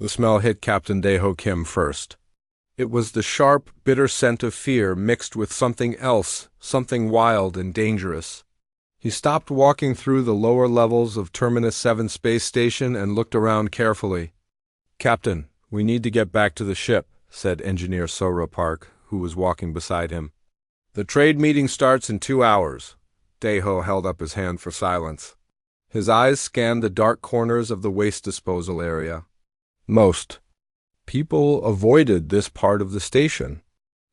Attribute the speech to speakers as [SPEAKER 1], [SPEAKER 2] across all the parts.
[SPEAKER 1] The smell hit Captain Daeho Kim first. It was the sharp, bitter scent of fear mixed with something else, something wild and dangerous. He stopped walking through the lower levels of Terminus 7 space station and looked around carefully. "Captain, we need to get back to the ship," said Engineer Sora Park, who was walking beside him. "The trade meeting starts in 2 hours." Daeho held up his hand for silence. His eyes scanned the dark corners of the waste disposal area. Most people avoided this part of the station.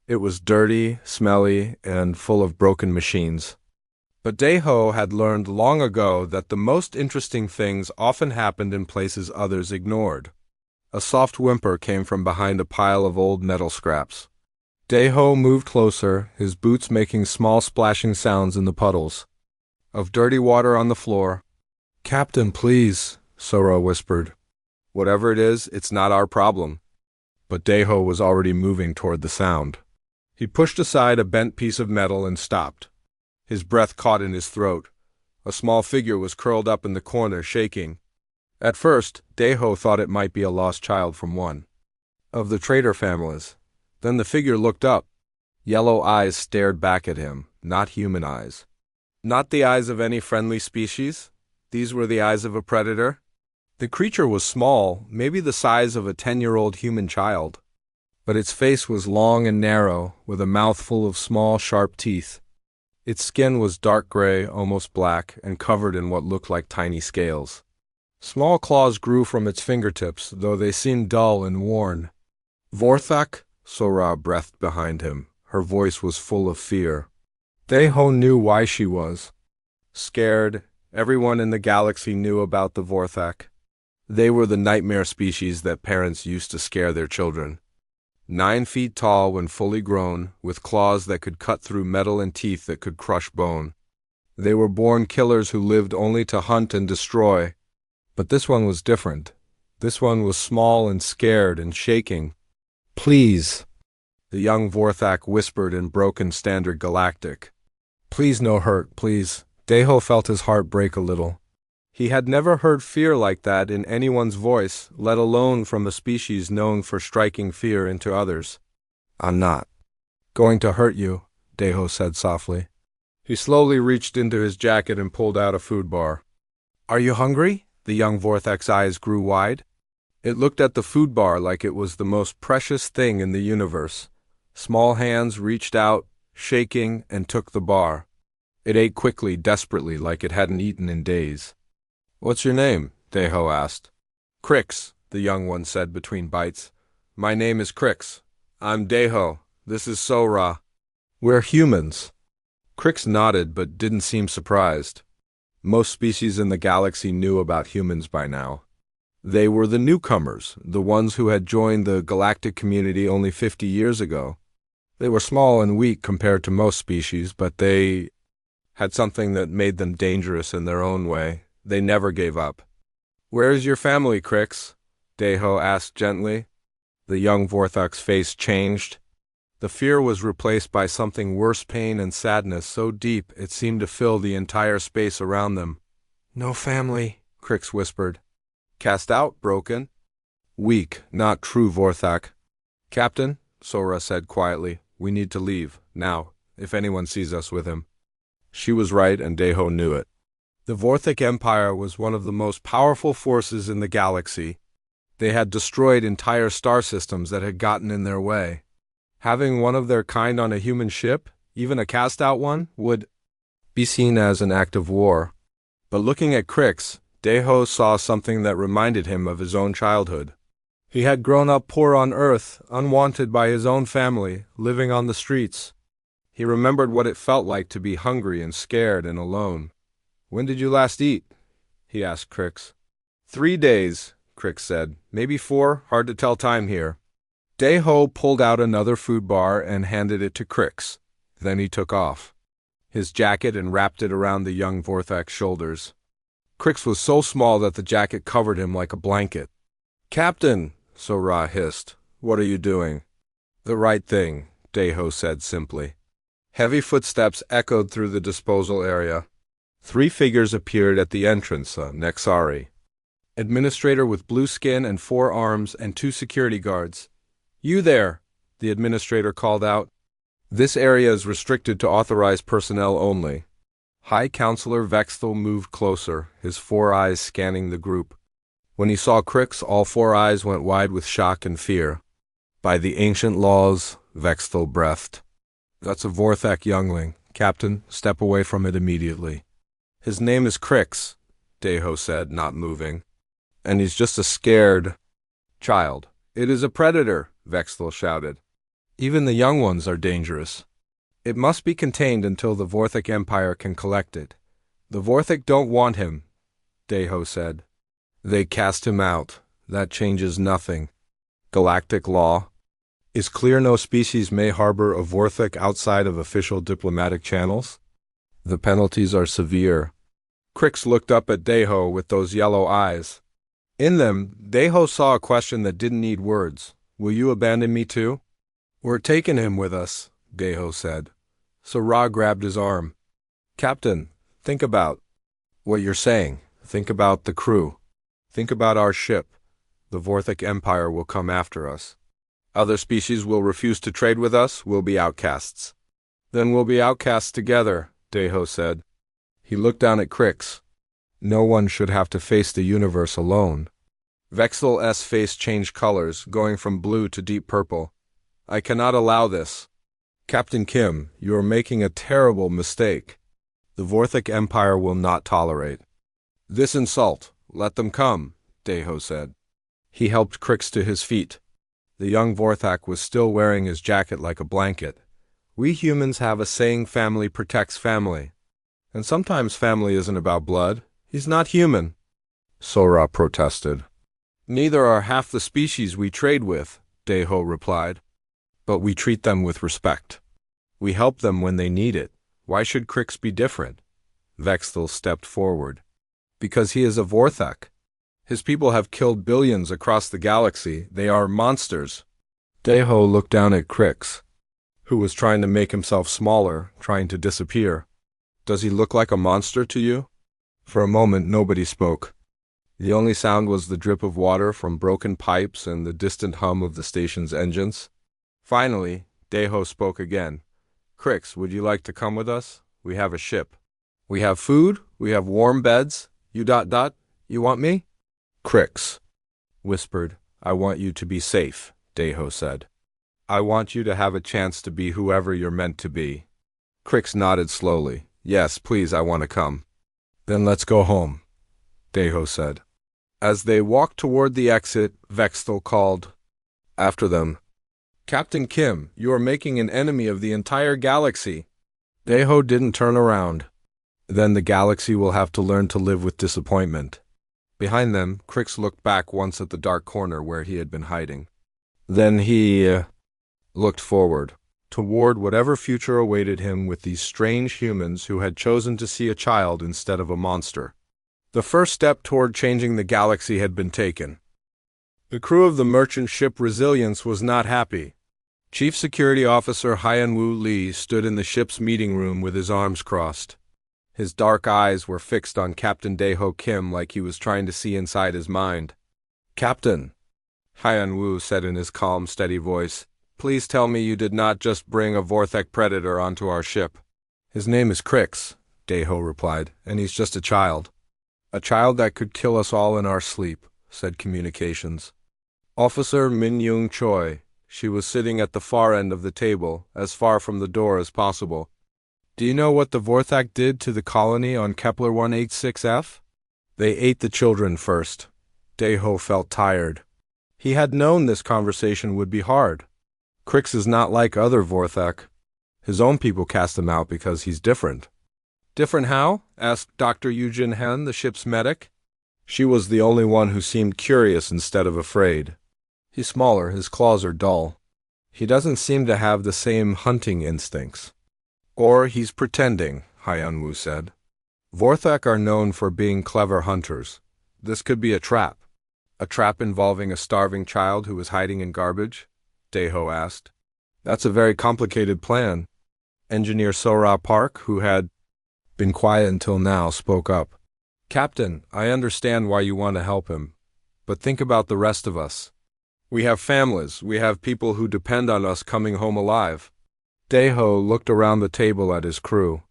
[SPEAKER 1] It was dirty, smelly, and full of broken machines. But Daeho had learned long ago that the most interesting things often happened in places others ignored. A soft whimper came from behind a pile of old metal scraps. Daeho moved closer, his boots making small splashing sounds in the puddles of dirty water on the floor. "Captain, please," Sora whispered. "Whatever it is, it's not our problem." But Daeho was already moving toward the sound. He pushed aside a bent piece of metal and stopped. His breath caught in his throat. A small figure was curled up in the corner, shaking. At first, Daeho thought it might be a lost child from one of the trader families. Then the figure looked up. Yellow eyes stared back at him, not human eyes. Not the eyes of any friendly species. These were the eyes of a predator. The creature was small, maybe the size of a 10-year-old human child. But its face was long and narrow, with a mouth full of small, sharp teeth. Its skin was dark gray, almost black, and covered in what looked like tiny scales. Small claws grew from its fingertips, though they seemed dull and worn. "Vorthak?" Sora breathed behind him. Her voice was full of fear. Daeho knew why she was scared. Everyone in the galaxy knew about the Vorthak. They were the nightmare species that parents used to scare their children. 9 feet tall when fully grown, with claws that could cut through metal and teeth that could crush bone. They were born killers who lived only to hunt and destroy. But this one was different. This one was small and scared and shaking. "Please," the young Vorthak whispered in broken Standard Galactic. "Please, no hurt, please." Daeho felt his heart break a little. He had never heard fear like that in anyone's voice, let alone from a species known for striking fear into others. "I'm not going to hurt you," Daeho said softly. He slowly reached into his jacket and pulled out a food bar. "Are you hungry?" The young Vorthak's eyes grew wide. It looked at the food bar like it was the most precious thing in the universe. Small hands reached out, shaking, and took the bar. It ate quickly, desperately, like it hadn't eaten in days. "What's your name?" Daeho asked. "Crix," the young one said between bites. "My name is Crix. I'm Daeho. This is Sora. We're humans." Crix nodded but didn't seem surprised. Most species in the galaxy knew about humans by now. They were the newcomers, the ones who had joined the galactic community only 50 years ago. They were small and weak compared to most species, but they had something that made them dangerous in their own way. They never gave up. "Where's your family, Crix?" Daeho asked gently. The young Vorthak's face changed. The fear was replaced by something worse, pain and sadness so deep it seemed to fill the entire space around them. "No family," Crix whispered. "Cast out, broken?" "Weak, not true Vorthak." "Captain," Sora said quietly, "we need to leave, now, if anyone sees us with him." She was right, and Daeho knew it. The Vorthak Empire was one of the most powerful forces in the galaxy. They had destroyed entire star systems that had gotten in their way. Having one of their kind on a human ship, even a cast-out one, would be seen as an act of war. But looking at Crix, Daeho saw something that reminded him of his own childhood. He had grown up poor on Earth, unwanted by his own family, living on the streets. He remembered what it felt like to be hungry and scared and alone. "When did you last eat?" he asked Crix. 3 days, Crix said. "Maybe 4, hard to tell time here." Daeho pulled out another food bar and handed it to Crix. Then he took off his jacket and wrapped it around the young Vorthak's shoulders. Crix was so small that the jacket covered him like a blanket. "Captain," Sora hissed, "what are you doing?" "The right thing," Daeho said simply. Heavy footsteps echoed through the disposal area. 3 figures appeared at the entrance, Nexari. Administrator with blue skin and 4 arms and 2 security guards. You there, the administrator called out. This area is restricted to authorized personnel only. High Counselor Vexthel moved closer, his 4 eyes scanning the group. When he saw Crix, all 4 eyes went wide with shock and fear. By the ancient laws, Vexthel breathed. That's a Vorthak youngling. Captain, step away from it immediately. His name is Crix, Deho said, not moving. And he's just a scared child. It is a predator, Vexthel shouted. Even the young ones are dangerous. It must be contained until the Vorthak Empire can collect it. The Vorthak don't want him, Deho said. They cast him out. That changes nothing. Galactic law. Is clear no species may harbor a Vorthak outside of official diplomatic channels? The penalties are severe. Crix looked up at Deho with those yellow eyes. In them, Deho saw a question that didn't need words. Will you abandon me too? We're taking him with us, Deho said. So Ra grabbed his arm. Captain, think about what you're saying. Think about the crew. Think about our ship. The Vorthak Empire will come after us. Other species will refuse to trade with us, we'll be outcasts. Then we'll be outcasts together, Deho said. He looked down at Crix. No one should have to face the universe alone. Vexthel's face changed colors, going from blue to deep purple. I cannot allow this. Captain Kim, you are making a terrible mistake. The Vorthak Empire will not tolerate this insult. Let them come, Deho said. He helped Crix to his feet. The young Vorthak was still wearing his jacket like a blanket. We humans have a saying, family protects family. And sometimes family isn't about blood. He's not human. Sora protested. Neither are half the species we trade with, Deho replied. But we treat them with respect. We help them when they need it. Why should Crix be different? Vexthel stepped forward. Because he is a Vorthak. His people have killed billions across the galaxy. They are monsters. Deho looked down at Crix, who was trying to make himself smaller, trying to disappear. Does he look like a monster to you? For a moment, nobody spoke. The only sound was the drip of water from broken pipes and the distant hum of the station's engines. Finally, Deho spoke again. Crix, would you like to come with us? We have a ship. We have food. We have warm beds. You ... You want me? Crix whispered. I want you to be safe, Deho said. I want you to have a chance to be whoever you're meant to be. Crix nodded slowly. Yes, please, I want to come. Then let's go home, Deho said. As they walked toward the exit, Vexthel called after them. Captain Kim, you are making an enemy of the entire galaxy. Deho didn't turn around. Then the galaxy will have to learn to live with disappointment. Behind them, Crix looked back once at the dark corner where he had been hiding. Then he looked forward, toward whatever future awaited him with these strange humans who had chosen to see a child instead of a monster. The first step toward changing the galaxy had been taken. The crew of the merchant ship Resilience was not happy. Chief Security Officer Hyan-Woo Lee stood in the ship's meeting room with his arms crossed. His dark eyes were fixed on Captain Deho Kim like he was trying to see inside his mind. Captain, Hyan-Woo said in his calm, steady voice, please tell me you did not just bring a Vorthak predator onto our ship. His name is Crix, Deho replied, and he's just a child. A child that could kill us all in our sleep, said Communications. Officer Min-Young Choi. She was sitting at the far end of the table, as far from the door as possible. Do you know what the Vorthak did to the colony on Kepler 186F? They ate the children first. Deho felt tired. He had known this conversation would be hard. Crix is not like other Vorthak. His own people cast him out because he's different. Different how? Asked Dr. Yujin Hen, the ship's medic. She was the only one who seemed curious instead of afraid. He's smaller, his claws are dull. He doesn't seem to have the same hunting instincts. Or he's pretending, Hyan-Woo said. Vorthak are known for being clever hunters. This could be a trap. A trap involving a starving child who was hiding in garbage? Deho asked. That's a very complicated plan. Engineer Sora Park, who had been quiet until now, spoke up. Captain, I understand why you want to help him, but think about the rest of us. We have families, we have people who depend on us coming home alive. Deho looked around the table at his crew.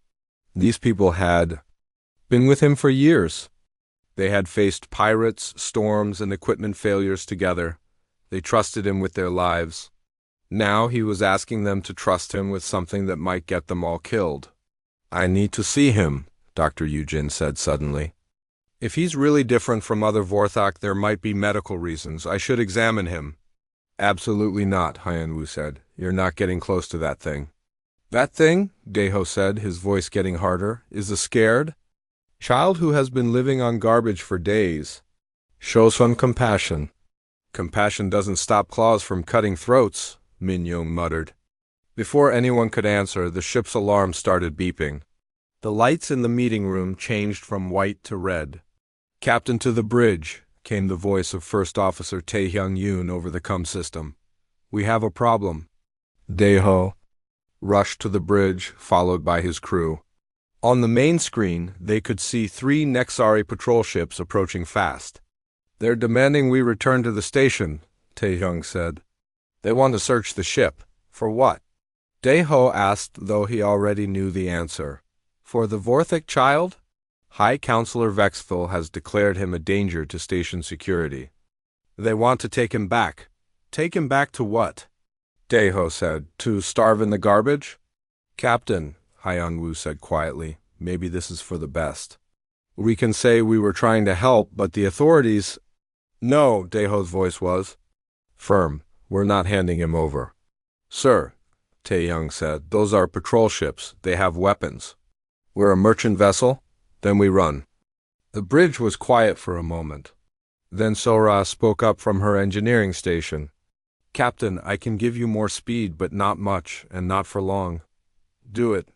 [SPEAKER 1] These people had been with him for years. They had faced pirates, storms, and equipment failures together. They trusted him with their lives. Now he was asking them to trust him with something that might get them all killed. I need to see him, Dr. Yujin said suddenly. If he's really different from other Vorthok, there might be medical reasons. I should examine him. Absolutely not, Hyanwu said. You're not getting close to that thing. That thing, Deho said, his voice getting harder, is a scared child who has been living on garbage for days. Show some compassion. Compassion doesn't stop claws from cutting throats, Minyoung muttered. Before anyone could answer, the ship's alarm started beeping. The lights in the meeting room changed from white to red. Captain, to the bridge, came the voice of First Officer Tae-hyung-yoon over the comm system. We have a problem. Deho rushed to the bridge, followed by his crew. On the main screen, they could see 3 Nexari patrol ships approaching fast. They're demanding we return to the station, Tae-hyung said. They want to search the ship. For what? Deho asked, though he already knew the answer. For the Vorthok child? High Counselor Vexful has declared him a danger to station security. They want to take him back. Take him back to what? Deho said, to starve in the garbage? Captain, Hyanwu said quietly, maybe this is for the best. We can say we were trying to help, but the authorities... No, Deho's voice was firm. We're not handing him over. Sir, Tae-hyung said, those are patrol ships. They have weapons. We're a merchant vessel? Then we run. The bridge was quiet for a moment. Then Sora spoke up from her engineering station. Captain, I can give you more speed, but not much, and not for long. Do it.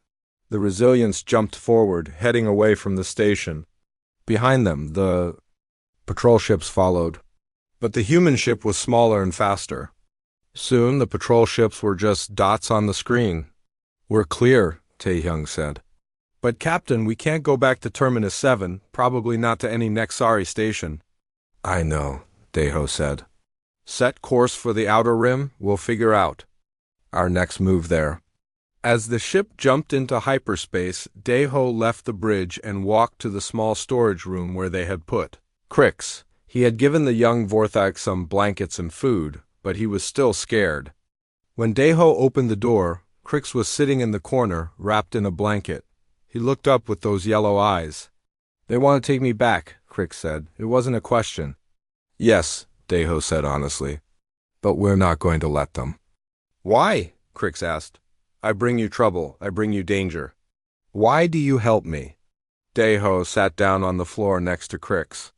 [SPEAKER 1] The Resilience jumped forward, heading away from the station. Behind them, the patrol ships followed. But the human ship was smaller and faster. Soon, the patrol ships were just dots on the screen. We're clear, Tae-hyung said. But Captain, we can't go back to Terminus 7, probably not to any Nexari station. I know, Deho said. Set course for the outer rim, we'll figure out our next move there. As the ship jumped into hyperspace, Deho left the bridge and walked to the small storage room where they had put Crix. He had given the young Vorthok some blankets and food, but he was still scared. When Deho opened the door, Crix was sitting in the corner, wrapped in a blanket. He looked up with those yellow eyes. They want to take me back, Crix said. It wasn't a question. Yes, Deho said honestly. But we're not going to let them. Why? Crix asked. I bring you trouble. I bring you danger. Why do you help me? Deho sat down on the floor next to Crix.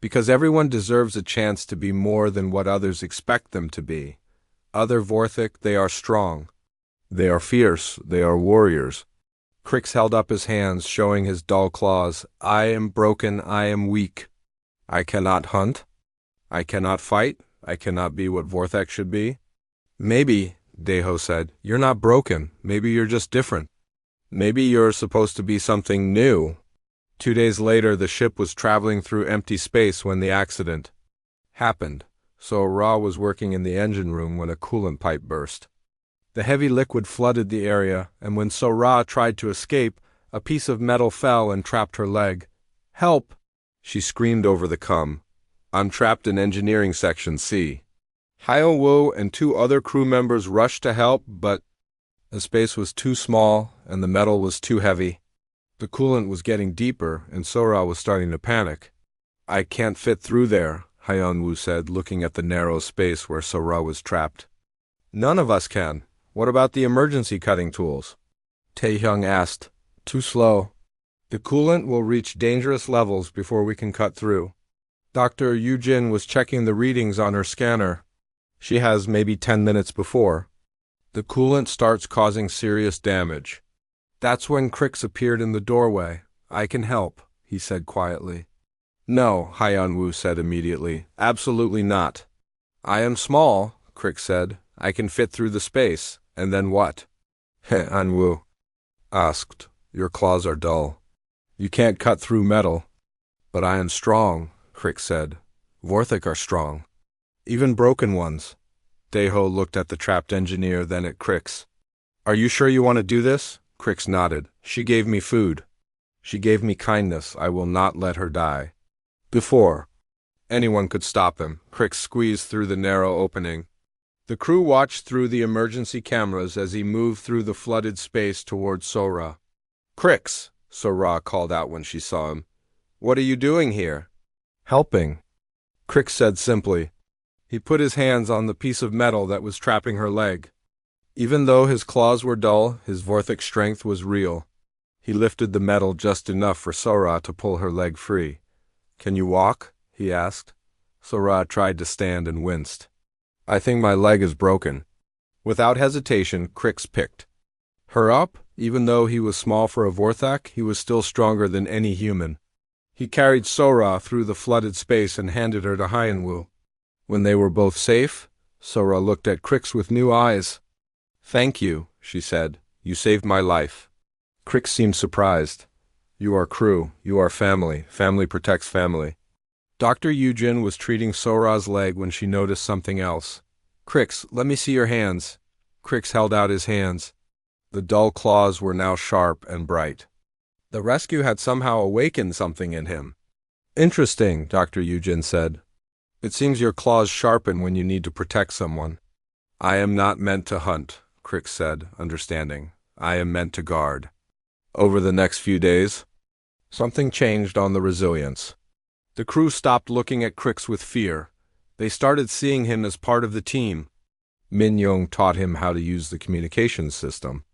[SPEAKER 1] Because everyone deserves a chance to be more than what others expect them to be. Other Vorthok, they are strong. They are fierce. They are warriors. Crix held up his hands, showing his dull claws. I am broken. I am weak. I cannot hunt. I cannot fight. I cannot be what Vorthok should be. Maybe, Deho said, you're not broken. Maybe you're just different. Maybe you're supposed to be something new. 2 days later, the ship was traveling through empty space when the accident happened. So Ra was working in the engine room when a coolant pipe burst. The heavy liquid flooded the area, and when Sora tried to escape, a piece of metal fell and trapped her leg. Help! She screamed over the comm. I'm trapped in engineering section C. Hyo-woo and 2 other crew members rushed to help, but the space was too small and the metal was too heavy. The coolant was getting deeper, and Sora was starting to panic. I can't fit through there, Hyeon-woo said, looking at the narrow space where Sora was trapped. None of us can. What about the emergency cutting tools? Tae-hyung asked. Too slow. The coolant will reach dangerous levels before we can cut through. Dr. Yujin was checking the readings on her scanner. She has maybe 10 minutes before. The coolant starts causing serious damage. That's when Crix appeared in the doorway. I can help, he said quietly. No, Hyeon-woo said immediately. Absolutely not. I am small, Crix said. I can fit through the space. And then what? Hyeon-woo asked. Your claws are dull. You can't cut through metal. But I am strong, Crix said. Vorthak are strong. Even broken ones. Deho looked at the trapped engineer, then at Crix. Are you sure you want to do this? Crix nodded. She gave me food. She gave me kindness. I will not let her die. Before anyone could stop him, Crix squeezed through the narrow opening. The crew watched through the emergency cameras as he moved through the flooded space toward Sora. Crix, Sora called out when she saw him. What are you doing here? Helping, Crix said simply. He put his hands on the piece of metal that was trapping her leg. Even though his claws were dull, his Vorthak strength was real. He lifted the metal just enough for Sora to pull her leg free. Can you walk? He asked. Sora tried to stand and winced. I think my leg is broken. Without hesitation, Crix picked her up. Even though he was small for a Vorthak, he was still stronger than any human. He carried Sora through the flooded space and handed her to Hyanwu. When they were both safe, Sora looked at Crix with new eyes. Thank you, she said. You saved my life. Crix seemed surprised. You are crew. You are family. Family protects family. Dr. Yujin was treating Sora's leg when she noticed something else. Crix, let me see your hands. Crix held out his hands. The dull claws were now sharp and bright. The rescue had somehow awakened something in him. Interesting, Dr. Yujin said. It seems your claws sharpen when you need to protect someone. I am not meant to hunt, Crix said, understanding. I am meant to guard. Over the next few days, something changed on the Resilience. The crew stopped looking at Crix with fear. They started seeing him as part of the team. Min Young taught him how to use the communications system.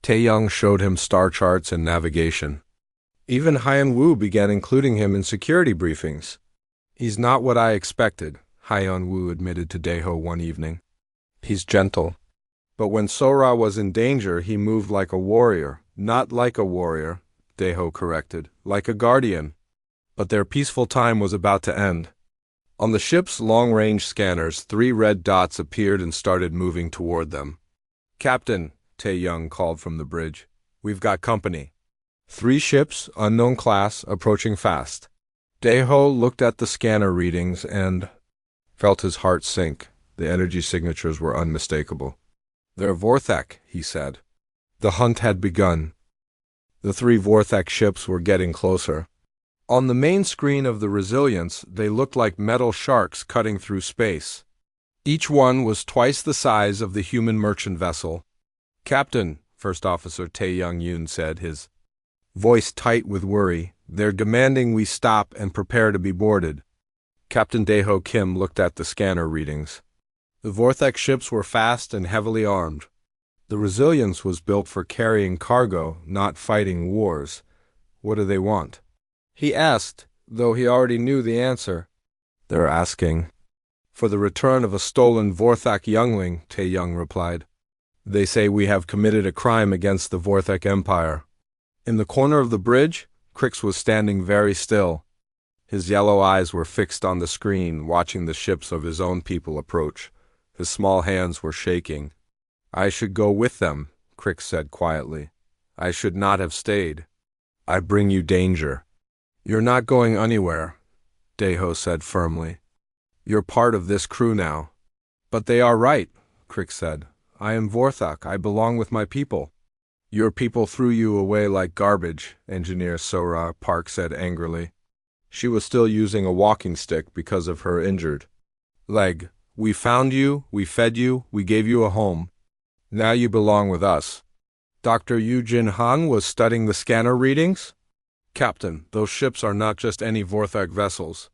[SPEAKER 1] Taeyang showed him star charts and navigation. Even Hyanwu began including him in security briefings. He's not what I expected, Hyanwu admitted to Deho one evening. He's gentle. But when Sora was in danger, he moved like a warrior. Not like a warrior, Deho corrected, like a guardian. But their peaceful time was about to end. On the ship's long-range scanners, 3 red dots appeared and started moving toward them. Captain, Taeyang called from the bridge. We've got company. 3 ships, unknown class, approaching fast. Deho looked at the scanner readings and felt his heart sink. The energy signatures were unmistakable. They're Vorthak, he said. The hunt had begun. The 3 Vorthak ships were getting closer. On the main screen of the Resilience, they looked like metal sharks cutting through space. Each one was twice the size of the human merchant vessel. Captain, First Officer Taeyang Yoon said, his voice tight with worry, they're demanding we stop and prepare to be boarded. Captain Daeho Kim looked at the scanner readings. The Vorthak ships were fast and heavily armed. The Resilience was built for carrying cargo, not fighting wars. What do they want? He asked, though he already knew the answer. They're asking for the return of a stolen Vorthak youngling, Taeyang replied. They say we have committed a crime against the Vorthak Empire. In the corner of the bridge, Crix was standing very still. His yellow eyes were fixed on the screen, watching the ships of his own people approach. His small hands were shaking. I should go with them, Crix said quietly. I should not have stayed. I bring you danger. You're not going anywhere, Daeho said firmly. You're part of this crew now. But they are right, Crix said. I am Vorthak. I belong with my people. Your people threw you away like garbage, Engineer Sora Park said angrily. She was still using a walking stick because of her injured leg. We found you, we fed you, we gave you a home. Now you belong with us. Dr. Yujin Han was studying the scanner readings. Captain, those ships are not just any Vorthak vessels.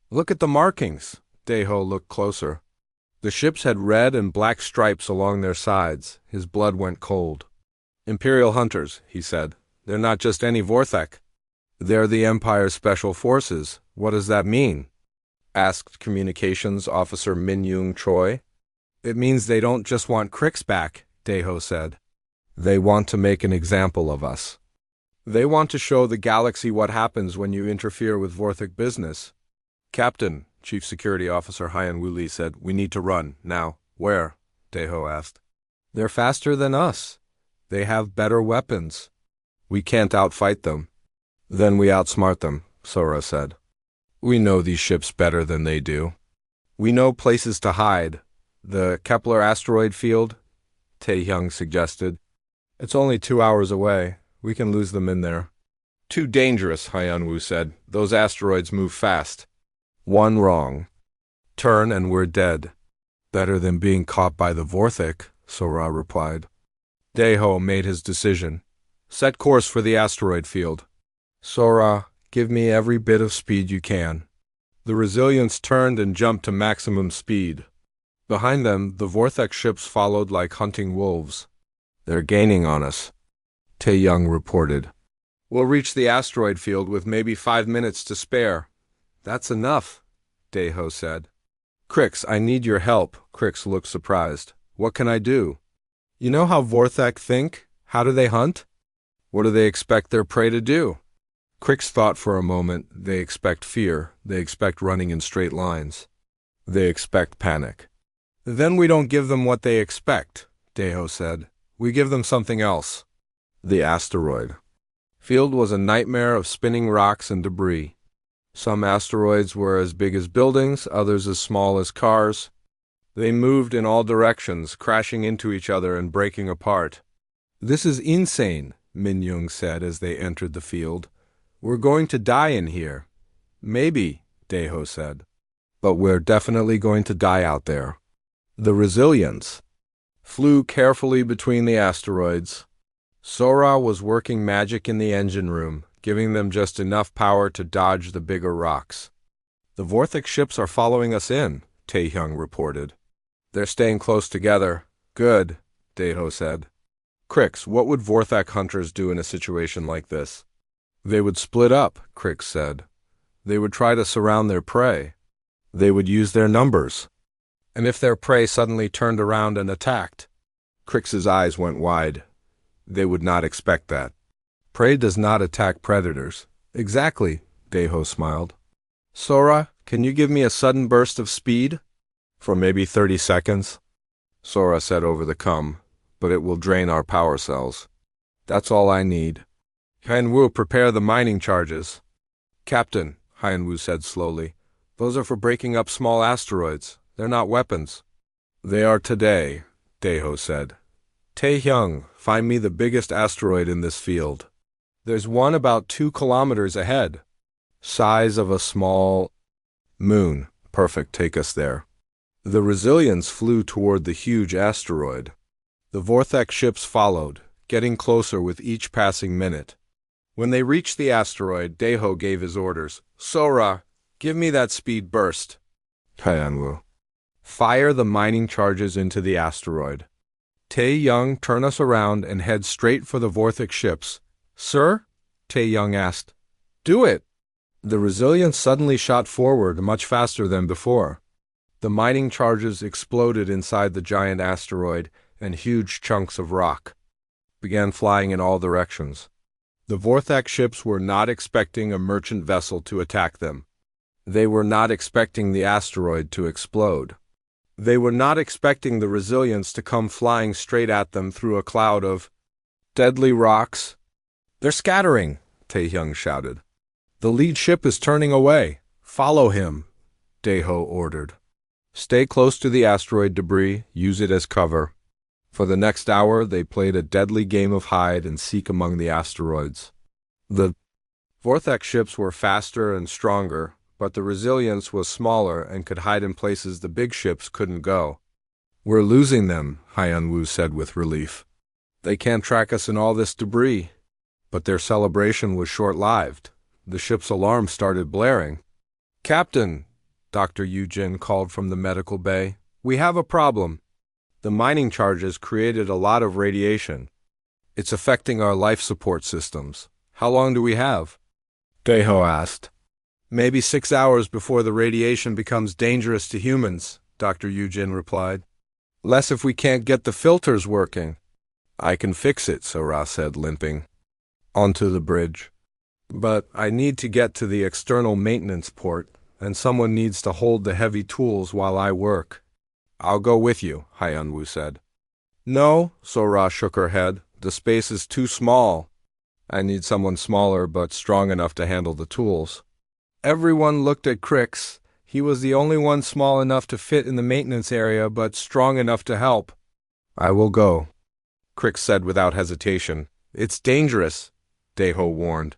[SPEAKER 1] Look at the markings. Daeho looked closer. The ships had red and black stripes along their sides. His blood went cold. Imperial hunters, he said. They're not just any Vorthak. They're the Empire's special forces. What does that mean? Asked Communications Officer Min Young Choi. It means they don't just want Crix back, Daeho said. They want to make an example of us. They want to show the galaxy what happens when you interfere with Vorthak business. Captain, Chief Security Officer Hyanwu Lee said, we need to run. Now, where? Daeho asked. They're faster than us. They have better weapons. We can't outfight them. Then we outsmart them, Sora said. We know these ships better than they do. We know places to hide. The Kepler asteroid field, Tae-hyung suggested. It's only 2 hours away. We can lose them in there. Too dangerous, Hyun-woo said. Those asteroids move fast. One wrong. Turn and we're dead. Better than being caught by the Vorthik, Sora replied. Dae-ho made his decision. Set course for the asteroid field. Sora, give me every bit of speed you can. The Resilience turned and jumped to maximum speed. Behind them, the Vorthek ships followed like hunting wolves. They're gaining on us, Tae-young reported. We'll reach the asteroid field with maybe 5 minutes to spare. That's enough, Dae-ho said. Crix, I need your help. Crix looked surprised. What can I do? You know how Vorthek think? How do they hunt? What do they expect their prey to do? Crix thought for a moment. They expect fear. They expect running in straight lines. They expect panic. Then we don't give them what they expect, Dae-ho said. We give them something else. The asteroid field was a nightmare of spinning rocks and debris. Some asteroids were as big as buildings, others as small as cars. They moved in all directions, crashing into each other and breaking apart. This is insane, Min-young said as they entered the field. We're going to die in here. Maybe, Dae-ho said. But we're definitely going to die out there. The Resilience flew carefully between the asteroids. Sora was working magic in the engine room, giving them just enough power to dodge the bigger rocks. The Vorthik ships are following us in, Tae-hyung reported. They're staying close together. Good, Dae-ho said. Crix, what would Vorthak hunters do in a situation like this? They would split up, Crix said. They would try to surround their prey. They would use their numbers. And if their prey suddenly turned around and attacked? Crix's eyes went wide. They would not expect that. Prey does not attack predators. Exactly, Dae-ho smiled. Sora, can you give me a sudden burst of speed? For maybe 30 seconds? Sora said over the com, but it will drain our power cells. That's all I need. Hyun-woo, prepare the mining charges. Captain, Hyun-woo said slowly, those are for breaking up small asteroids. They're not weapons. They are today, Dae-ho said. Tae-hyung, find me the biggest asteroid in this field. There's one about 2 kilometers ahead. Size of a small moon. Perfect, take us there. The Resilience flew toward the huge asteroid. The Vorthek ships followed, getting closer with each passing minute. When they reached the asteroid, Dae-ho gave his orders. Sora, give me that speed burst. Hyun-woo. Fire the mining charges into the asteroid. Tae-young, turn us around and head straight for the Vorthik ships. Sir? Tae-young asked. Do it. The Resilience suddenly shot forward much faster than before. The mining charges exploded inside the giant asteroid, and huge chunks of rock began flying in all directions. The Vorthak ships were not expecting a merchant vessel to attack them. They were not expecting the asteroid to explode. They were not expecting the Resilience to come flying straight at them through a cloud of deadly rocks. They're scattering, Tae-hyung shouted. The lead ship is turning away. Follow him, Dae-ho ordered. Stay close to the asteroid debris, use it as cover. For the next hour, they played a deadly game of hide and seek among the asteroids. The Vorthek ships were faster and stronger, but the Resilience was smaller and could hide in places the big ships couldn't go. We're losing them, Hyun-woo said with relief. They can't track us in all this debris. But their celebration was short-lived. The ship's alarm started blaring. Captain, Dr. Yoo-jin called from the medical bay, we have a problem. The mining charges created a lot of radiation. It's affecting our life support systems. How long do we have? Dae-ho asked. Maybe 6 hours before the radiation becomes dangerous to humans, Dr. Yoo-jin replied. Less if we can't get the filters working. I can fix it, Sora said, limping onto the bridge. But I need to get to the external maintenance port, and someone needs to hold the heavy tools while I work. I'll go with you, Hyun-woo said. No, Sora shook her head. The space is too small. I need someone smaller but strong enough to handle the tools. Everyone looked at Crix. He was the only one small enough to fit in the maintenance area, but strong enough to help. I will go, Crix said without hesitation. It's dangerous, Deho warned.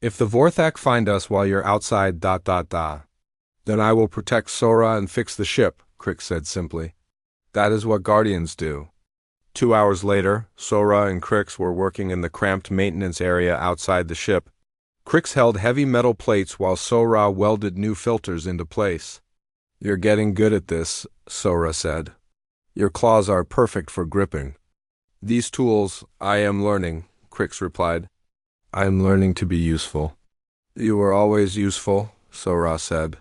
[SPEAKER 1] If the Vorthak find us while you're outside ... then I will protect Sora and fix the ship, Crix said simply. That is what Guardians do. 2 hours later, Sora and Crix were working in the cramped maintenance area outside the ship. Crix held heavy metal plates while Sora welded new filters into place. You're getting good at this, Sora said. Your claws are perfect for gripping. These tools, I am learning, Crix replied. I am learning to be useful. You were always useful, Sora said.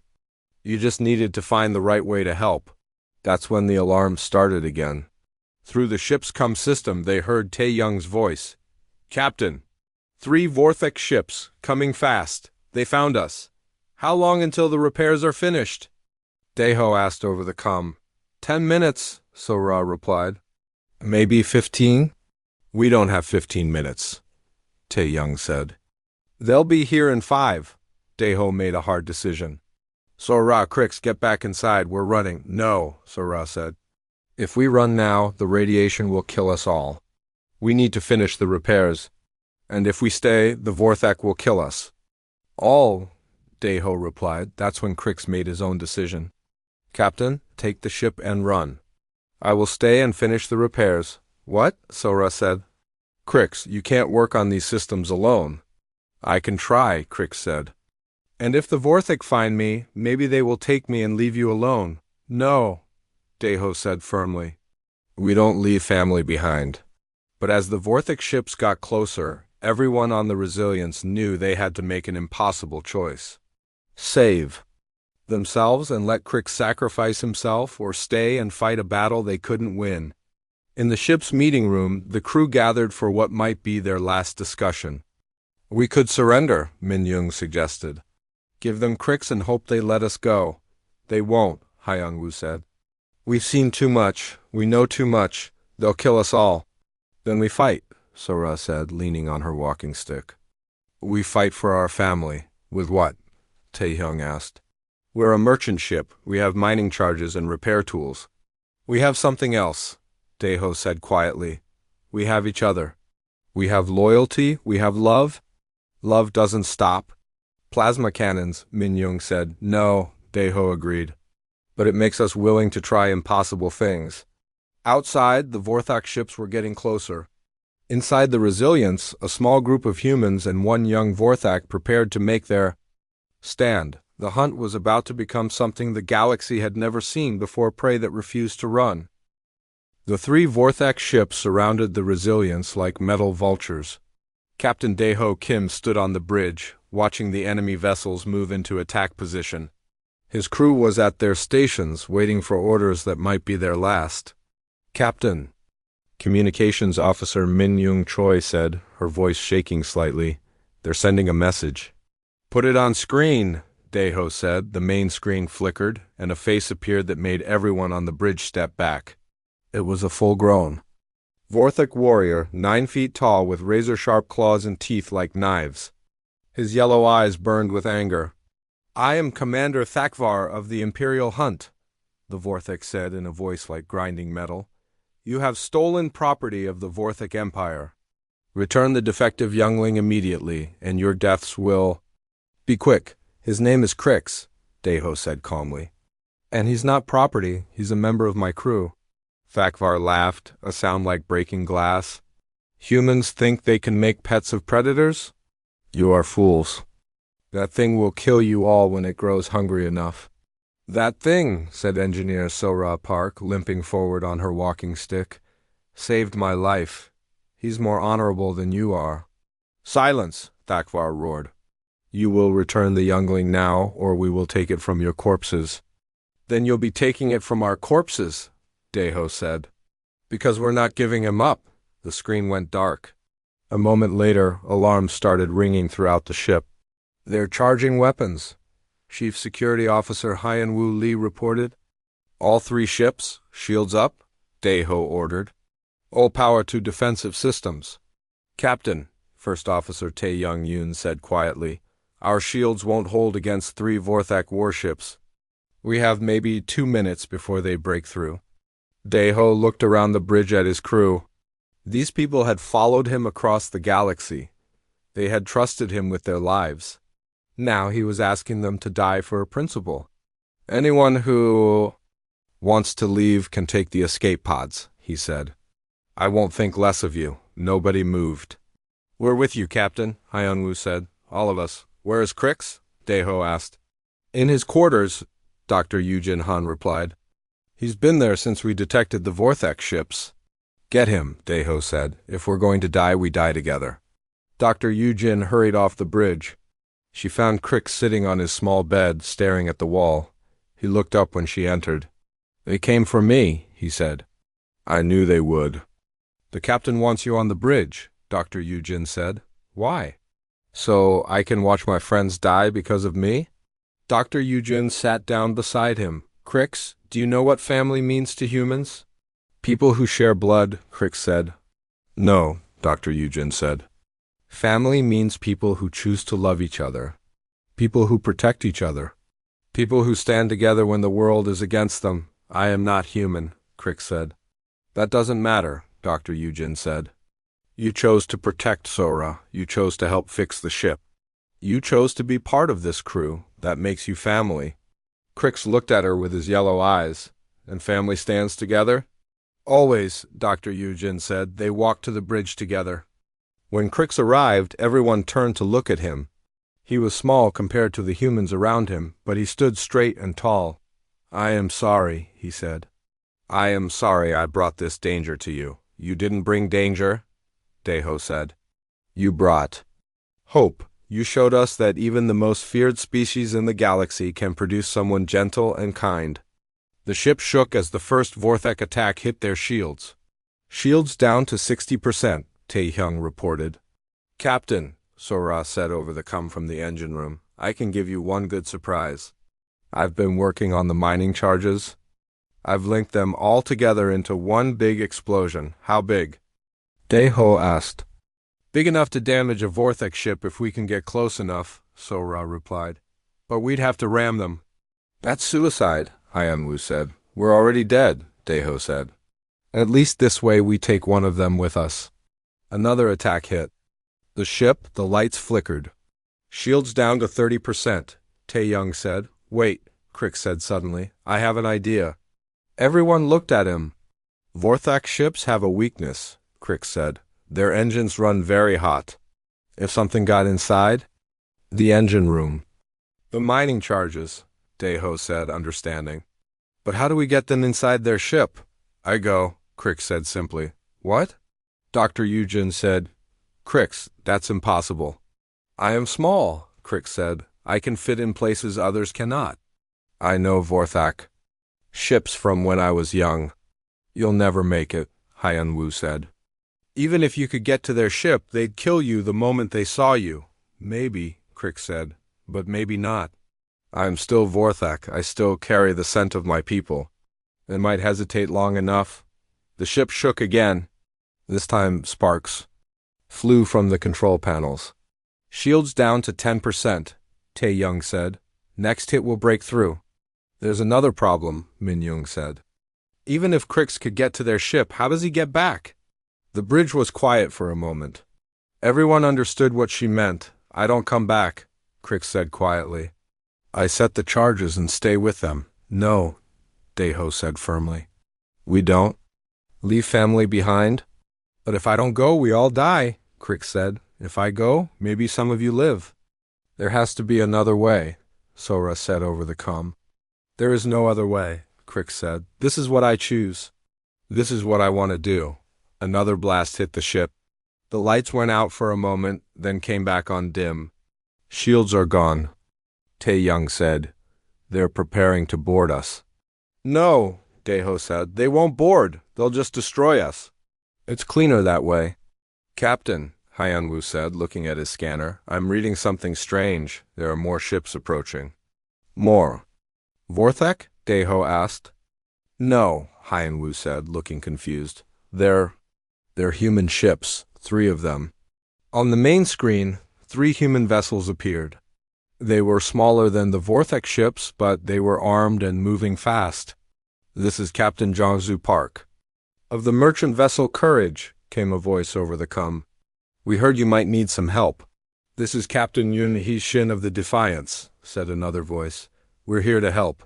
[SPEAKER 1] You just needed to find the right way to help. That's when the alarm started again. Through the ship's comm system, they heard Tae-young's voice. Captain, 3 Vorthak ships, coming fast. They found us. How long until the repairs are finished? Deho asked over the comm. 10 minutes, Sora replied. Maybe 15? We don't have 15 minutes, Tae-young said. They'll be here in 5. Deho made a hard decision. Sora, Crix, get back inside. We're running. No, Sora said. If we run now, the radiation will kill us all. We need to finish the repairs. And if we stay, the Vorthak will kill us. All, Deho replied. That's when Crix made his own decision. Captain, take the ship and run. I will stay and finish the repairs. What? Sora said. Crix, you can't work on these systems alone. I can try, Crix said. And if the Vorthak find me, maybe they will take me and leave you alone. No, Deho said firmly. We don't leave family behind. But as the Vorthak ships got closer, everyone on the Resilience knew they had to make an impossible choice. Save themselves and let Crix sacrifice himself, or stay and fight a battle they couldn't win. In the ship's meeting room, the crew gathered for what might be their last discussion. We could surrender, Min-young suggested. Give them Crix and hope they let us go. They won't, Hyung-woo said. We've seen too much. We know too much. They'll kill us all. Then we fight, Sora said, leaning on her walking stick. We fight for our family. With what? Tae-hyung asked. We're a merchant ship. We have mining charges and repair tools. We have something else, Deho said quietly. We have each other. We have loyalty. We have love. Love doesn't stop. Plasma cannons, Min-young said. No, Deho agreed. But it makes us willing to try impossible things. Outside, the Vorthak ships were getting closer. Inside the Resilience, a small group of humans and one young Vorthak prepared to make their stand. The hunt was about to become something the galaxy had never seen before, prey that refused to run. The 3 Vorthak ships surrounded the Resilience like metal vultures. Captain Deho Kim stood on the bridge, watching the enemy vessels move into attack position. His crew was at their stations, waiting for orders that might be their last. Captain, Communications Officer Min-young Choi said, her voice shaking slightly. They're sending a message. Put it on screen, Deho said. The main screen flickered, and a face appeared that made everyone on the bridge step back. It was a full-grown Vorthak warrior, 9 feet tall, with razor-sharp claws and teeth like knives. His yellow eyes burned with anger. I am Commander Thakvar of the Imperial Hunt, the Vorthak said in a voice like grinding metal. You have stolen property of the Vorthak Empire. Return the defective youngling immediately, and your deaths will... Be quick. His name is Crix, Deho said calmly. And he's not property, he's a member of my crew. Thakvar laughed, a sound like breaking glass. Humans think they can make pets of predators? You are fools. That thing will kill you all when it grows hungry enough. That thing, said Engineer Sora Park, limping forward on her walking stick, saved my life. He's more honorable than you are. Silence, Thakvar roared. You will return the youngling now, or we will take it from your corpses. Then you'll be taking it from our corpses, Deho said. Because we're not giving him up. The screen went dark. A moment later, alarms started ringing throughout the ship. They're charging weapons, Chief Security Officer Hyun-woo Lee reported. All 3 ships, shields up, Deho ordered. All power to defensive systems. Captain, First Officer Tae-young Yoon said quietly, Our shields won't hold against 3 Vorthak warships. We have maybe 2 minutes before they break through. Daeho looked around the bridge at his crew. These people had followed him across the galaxy. They had trusted him with their lives. Now he was asking them to die for a principle. Anyone who wants to leave can take the escape pods, he said. I won't think less of you. Nobody moved. We're with you, Captain, Hyunwoo said. All of us. Where is Crix? Daeho asked. In his quarters, Dr. Yujin Han replied. He's been there since we detected the Vorthak ships. Get him, Daeho said. If we're going to die, we die together. Dr. Yujin hurried off the bridge. She found Crix sitting on his small bed, staring at the wall. He looked up when she entered. They came for me, he said. I knew they would. The captain wants you on the bridge, Dr. Yujin said. Why? So I can watch my friends die because of me? Dr. Yujin sat down beside him. Crix, do you know what family means to humans? People who share blood, Crix said. No, Dr. Yujin said. Family means people who choose to love each other. People who protect each other. People who stand together when the world is against them. I am not human, Crix said. That doesn't matter, Dr. Yujin said. You chose to protect Sora. You chose to help fix the ship. You chose to be part of this crew. That makes you family. Crix looked at her with his yellow eyes. And family stands together? Always, Dr. Yujin said. They walked to the bridge together. When Crix arrived, everyone turned to look at him. He was small compared to the humans around him, but he stood straight and tall. I am sorry, he said. I am sorry I brought this danger to you. You didn't bring danger, Daeho said. You brought hope. You showed us that even the most feared species in the galaxy can produce someone gentle and kind. The ship shook as the first Vorthak attack hit their shields. Shields down to 60%, Taehyung reported. Captain, Sora said over the come from the engine room, I can give you one good surprise. I've been working on the mining charges. I've linked them all together into one big explosion. How big? Daeho asked. Big enough to damage a Vorthak ship if we can get close enough, Sora replied. But we'd have to ram them. That's suicide, Hyunwoo said. We're already dead, Daeho said. At least this way we take one of them with us. Another attack hit. The ship, the lights flickered. Shields down to 30%, Taehyung said. Wait, Crix said suddenly. I have an idea. Everyone looked at him. Vorthak ships have a weakness, Crix said. Their engines run very hot. If something got inside? The engine room. The mining charges, Daeho said, understanding. But how do we get them inside their ship? I go, Crix said simply. What? Dr. Yujin said. Crix, that's impossible. I am small, Crix said. I can fit in places others cannot. I know Vorthak. Ships from when I was young. You'll never make it, Hyunwoo said. Even if you could get to their ship, they'd kill you the moment they saw you. Maybe, Crix said, but maybe not. I'm still Vorthak. I still carry the scent of my people. They might hesitate long enough. The ship shook again. This time sparks flew from the control panels. Shields down to 10%, Taehyung said. Next hit will break through. There's another problem, Minyoung said. Even if Crix could get to their ship, how does he get back? The bridge was quiet for a moment. Everyone understood what she meant. I don't come back, Crix said quietly. I set the charges and stay with them. No, Daeho said firmly. We don't? Leave family behind? But if I don't go, we all die, Crix said. If I go, maybe some of you live. There has to be another way, Sora said over the comm. There is no other way, Crix said. This is what I choose. This is what I want to do. Another blast hit the ship. The lights went out for a moment, then came back on dim. Shields are gone, Taehyung said. They're preparing to board us. No, Daeho said. They won't board. They'll just destroy us. It's cleaner that way. Captain, Hyunwoo said, looking at his scanner, I'm reading something strange. There are more ships approaching. More. Vorthak? Daeho asked. No, Hyunwoo said, looking confused. They're human ships, 3 of them. On the main screen, 3 human vessels appeared. They were smaller than the Vortex ships, but they were armed and moving fast. "This is Captain Jiangsu Park." "Of the merchant vessel Courage," came a voice over the com. "We heard you might need some help." "This is Captain Yun He Shin of the Defiance," said another voice. "We're here to help."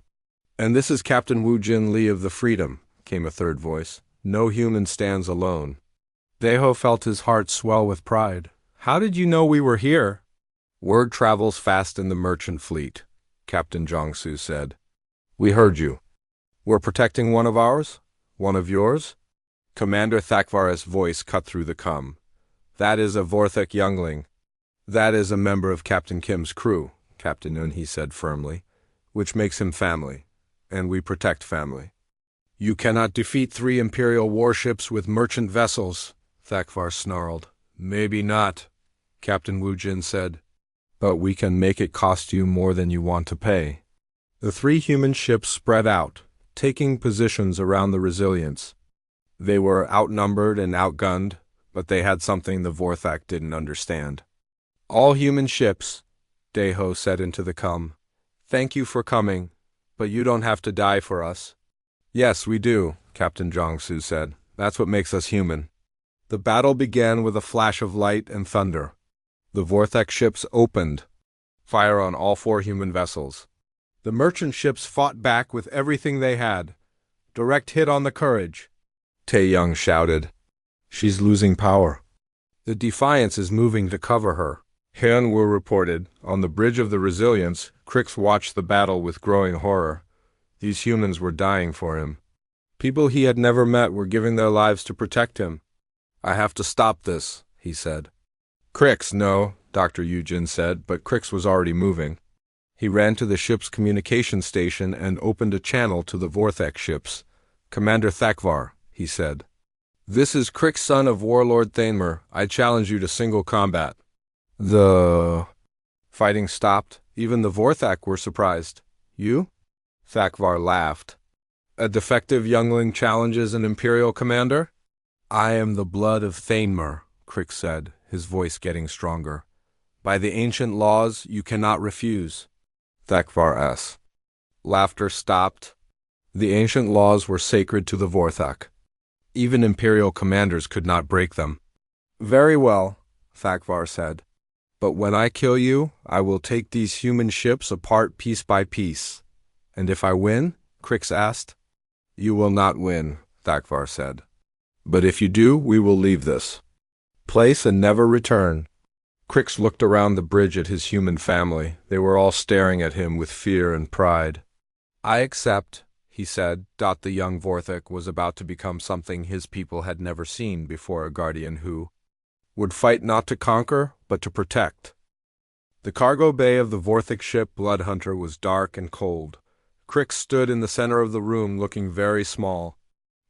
[SPEAKER 1] "And this is Captain Wu Jin Lee of the Freedom," came a third voice. "No human stands alone." Deho felt his heart swell with pride. "How did you know we were here?" "Word travels fast in the merchant fleet," Captain Jiangsu said. "We heard you." "We're protecting one of ours? One of yours?" Commander Thakvar's voice cut through the com. "That is a Vorthek youngling. That is a member of Captain Kim's crew," Captain Unhe said firmly, "which makes him family, and we protect family." "You cannot defeat 3 Imperial warships with merchant vessels," Thakvar snarled. "Maybe not," Captain Wujin said, "but we can make it cost you more than you want to pay." The 3 human ships spread out, taking positions around the Resilience. They were outnumbered and outgunned, but they had something the Vorthak didn't understand. "All human ships," Deho said into the com. "Thank you for coming, but you don't have to die for us." "Yes, we do," Captain Jiangsu said. "That's what makes us human." The battle began with a flash of light and thunder. The Vorthak ships opened fire on all 4 human vessels. The merchant ships fought back with everything they had. "Direct hit on the Courage," Tae-young shouted. "She's losing power." "The Defiance is moving to cover her," Hyun-woo reported. On the bridge of the Resilience, Crix watched the battle with growing horror. These humans were dying for him. People he had never met were giving their lives to protect him. "I have to stop this," he said. "Crix, no," Dr. Yujin said, but Crix was already moving. He ran to the ship's communication station and opened a channel to the Vorthek ships. "Commander Thakvar," he said. "This is Crix, son of Warlord Thainmer. I challenge you to single combat." The fighting stopped. Even the Vorthak were surprised. "You?" Thakvar laughed. "A defective youngling challenges an Imperial commander?" "I am the blood of Thainmer," Crix said, his voice getting stronger. "By the ancient laws, you cannot refuse." Thakvar's laughter stopped. The ancient laws were sacred to the Vorthak. Even Imperial commanders could not break them. "Very well," Thakvar said. "But when I kill you, I will take these human ships apart piece by piece." "And if I win?" Crix asked. "You will not win," Thakvar said. "But if you do, we will leave this place and never return." Crix looked around the bridge at his human family. They were all staring at him with fear and pride. "I accept," he said. The young Vorthek was about to become something his people had never seen before, a guardian who would fight not to conquer, but to protect. The cargo bay of the Vorthek ship Bloodhunter was dark and cold. Crix stood in the center of the room looking very small.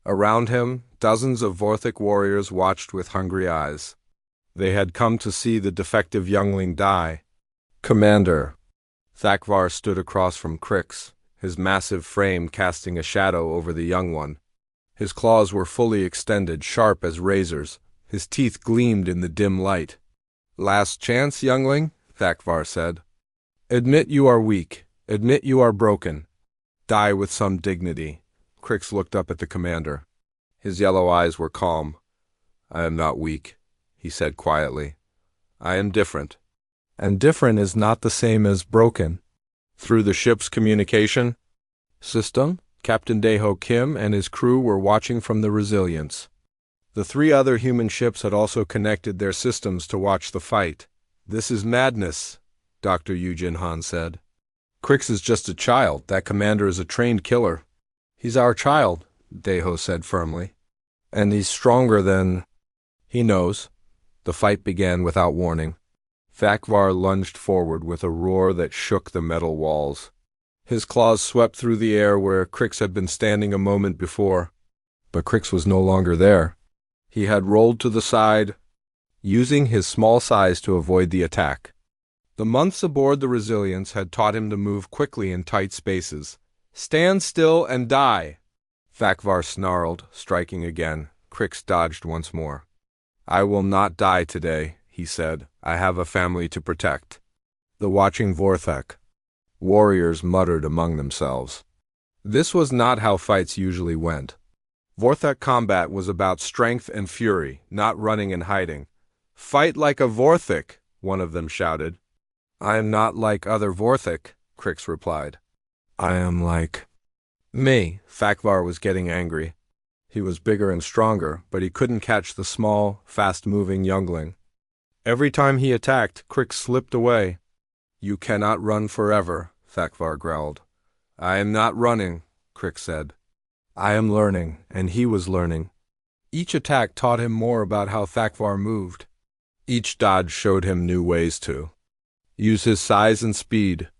[SPEAKER 1] Around him, dozens of Vorthek warriors watched with hungry eyes. They had come to see the defective youngling die. "Commander." Thakvar stood across from Crix, his massive frame casting a shadow over the young one. His claws were fully extended, sharp as razors. His teeth gleamed in the dim light. "Last chance, youngling," Thakvar said. "Admit you are weak. Admit you are broken. Die with some dignity." Crix looked up at the commander. His yellow eyes were calm. "I am not weak," he said quietly. "I am different." "And different is not the same as broken." Through the ship's communication system, Captain Daeho Kim and his crew were watching from the Resilience. The 3 other human ships had also connected their systems to watch the fight. "This is madness," Dr. Yujin Han said. "Crix is just a child. That commander is a trained killer." "He's our child," Daeho said firmly. "And he's stronger than—" "He knows." The fight began without warning. Thakvar lunged forward with a roar that shook the metal walls. His claws swept through the air where Crix had been standing a moment before. But Crix was no longer there. He had rolled to the side, using his small size to avoid the attack. The months aboard the Resilience had taught him to move quickly in tight spaces. "Stand still and die!" Thakvar snarled, striking again. Crix dodged once more. "I will not die today," he said. "I have a family to protect." The watching Vorthek. Warriors muttered among themselves. This was not how fights usually went. Vorthek combat was about strength and fury, not running and hiding. "Fight like a Vorthek," one of them shouted. "I am not like other Vorthek," Crix replied. "I am like me." Thakvar was getting angry. He was bigger and stronger, but he couldn't catch the small, fast-moving youngling. Every time he attacked, Crix slipped away. "You cannot run forever," Thakvar growled. "I am not running," Crix said. "I am learning," and he was learning. Each attack taught him more about how Thakvar moved. Each dodge showed him new ways to use his size and speed.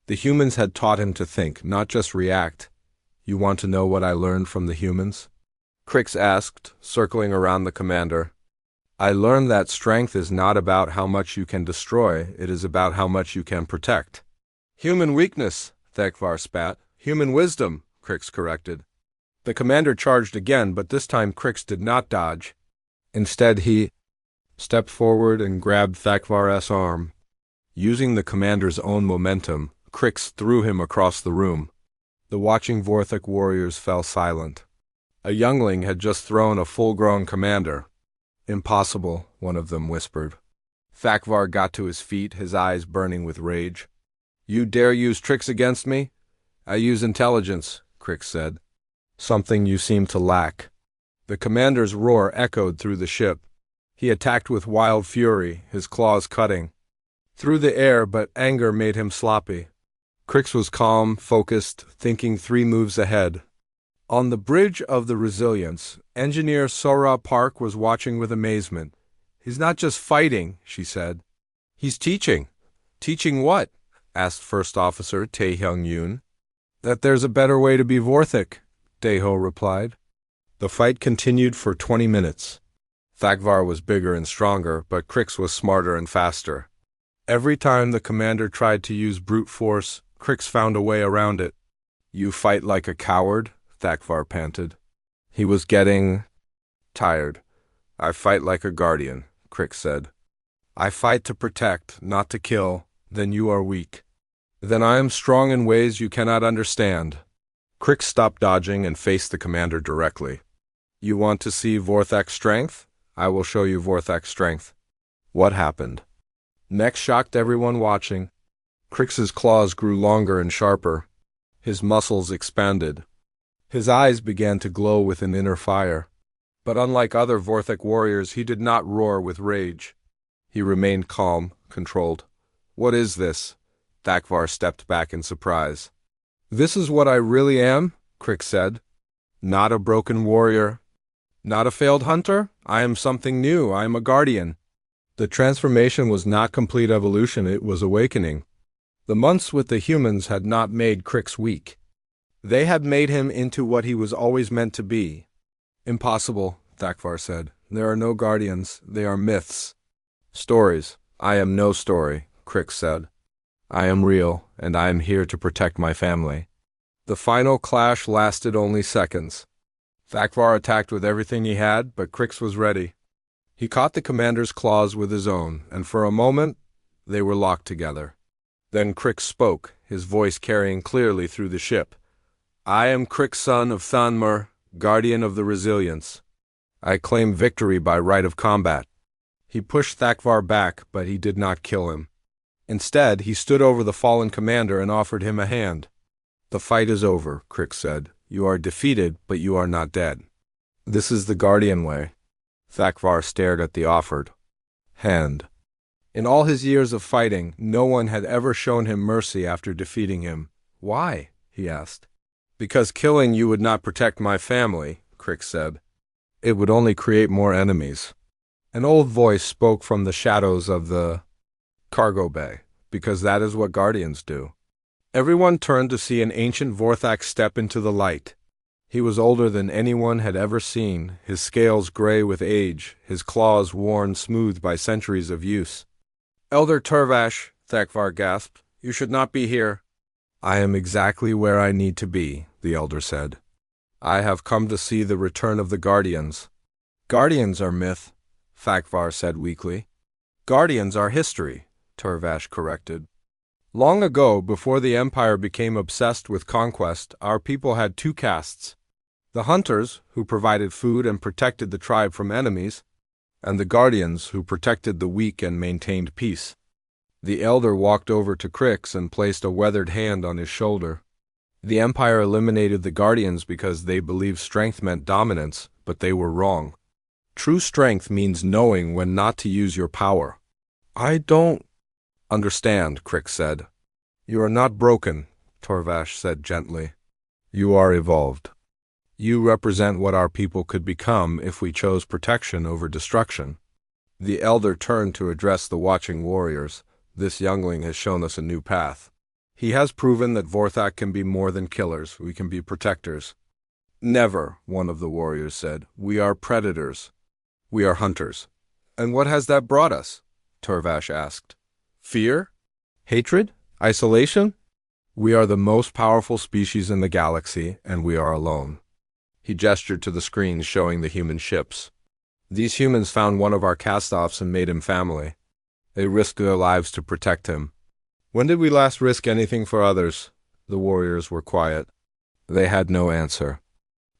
[SPEAKER 1] The humans had taught him to think, not just react. "You want to know what I learned from the humans?" Crix asked, circling around the commander. "I learned that strength is not about how much you can destroy, it is about how much you can protect." "Human weakness," Thakvar spat. "Human wisdom," Crix corrected. The commander charged again, but this time Crix did not dodge. Instead, he stepped forward and grabbed Thakvar's arm. Using the commander's own momentum, Crix threw him across the room. The watching Vorthek warriors fell silent. A youngling had just thrown a full-grown commander. "Impossible," one of them whispered. Thakvar got to his feet, his eyes burning with rage. "You dare use tricks against me?" "I use intelligence," Crix said. "Something you seem to lack." The commander's roar echoed through the ship. He attacked with wild fury, his claws cutting through the air, but anger made him sloppy. Crix was calm, focused, thinking 3 moves ahead. On the bridge of the Resilience, Engineer Sora Park was watching with amazement. "He's not just fighting," she said. "He's teaching." "Teaching what?" asked First Officer Taehyung Yoon. "That there's a better way to be Vorthek," Daeho replied. The fight continued for 20 minutes. Thakvar was bigger and stronger, but Crix was smarter and faster. Every time the commander tried to use brute force, Crix found a way around it. "You fight like a coward," Thakvar panted. He was getting tired. "I fight like a guardian," Crix said. "I fight to protect, not to kill." "Then you are weak." "Then I am strong in ways you cannot understand." Crix stopped dodging and faced the commander directly. "You want to see Vorthek's strength? I will show you Vorthek's strength." What happened? Next shocked everyone watching. Crix's claws grew longer and sharper. His muscles expanded. His eyes began to glow with an inner fire. But unlike other Vorthek warriors, he did not roar with rage. He remained calm, controlled. "What is this?" Thakvar stepped back in surprise. "This is what I really am," Crix said. "Not a broken warrior. Not a failed hunter. I am something new. I am a guardian." The transformation was not complete evolution, it was awakening. The months with the humans had not made Crix weak. They had made him into what he was always meant to be. "Impossible," Thakvar said. "There are no guardians. They are myths. Stories." "I am no story," Crix said. "I am real, and I am here to protect my family." The final clash lasted only seconds. Thakvar attacked with everything he had, but Crix was ready. He caught the commander's claws with his own, and for a moment, they were locked together. Then Crix spoke, his voice carrying clearly through the ship. "I am Crix, son of Thanmur, guardian of the Resilience. I claim victory by right of combat." He pushed Thakvar back, but he did not kill him. Instead, he stood over the fallen commander and offered him a hand. "The fight is over," Crix said. "You are defeated, but you are not dead. This is the guardian way." Thakvar stared at the offered hand. In all his years of fighting, no one had ever shown him mercy after defeating him. "Why?" he asked. "Because killing you would not protect my family," Crix said. "It would only create more enemies." An old voice spoke from the shadows of the cargo bay, "Because that is what guardians do." Everyone turned to see an ancient Vorthak step into the light. He was older than anyone had ever seen, his scales gray with age, his claws worn smooth by centuries of use. "Elder Turvash," Thakvar gasped, "you should not be here." "I am exactly where I need to be," the elder said. "I have come to see the return of the Guardians." "Guardians are myth," Thakvar said weakly. "Guardians are history," Turvash corrected. Long ago, before the Empire became obsessed with conquest, our people had two castes. The hunters, who provided food and protected the tribe from enemies, and the guardians, who protected the weak and maintained peace. The elder walked over to Crix and placed a weathered hand on his shoulder. The Empire eliminated the guardians because they believed strength meant dominance, but they were wrong. True strength means knowing when not to use your power. I don't understand, Crix said. You are not broken, Torvash said gently. You are evolved. You represent what our people could become if we chose protection over destruction. The elder turned to address the watching warriors. This youngling has shown us a new path. He has proven that Vorthak can be more than killers. We can be protectors. Never, one of the warriors said. We are predators. We are hunters. And what has that brought us? Torvash asked. Fear? Hatred? Isolation? We are the most powerful species in the galaxy, and we are alone. He gestured to the screens showing the human ships. These humans found one of our cast-offs and made him family. They risked their lives to protect him. When did we last risk anything for others? The warriors were quiet. They had no answer.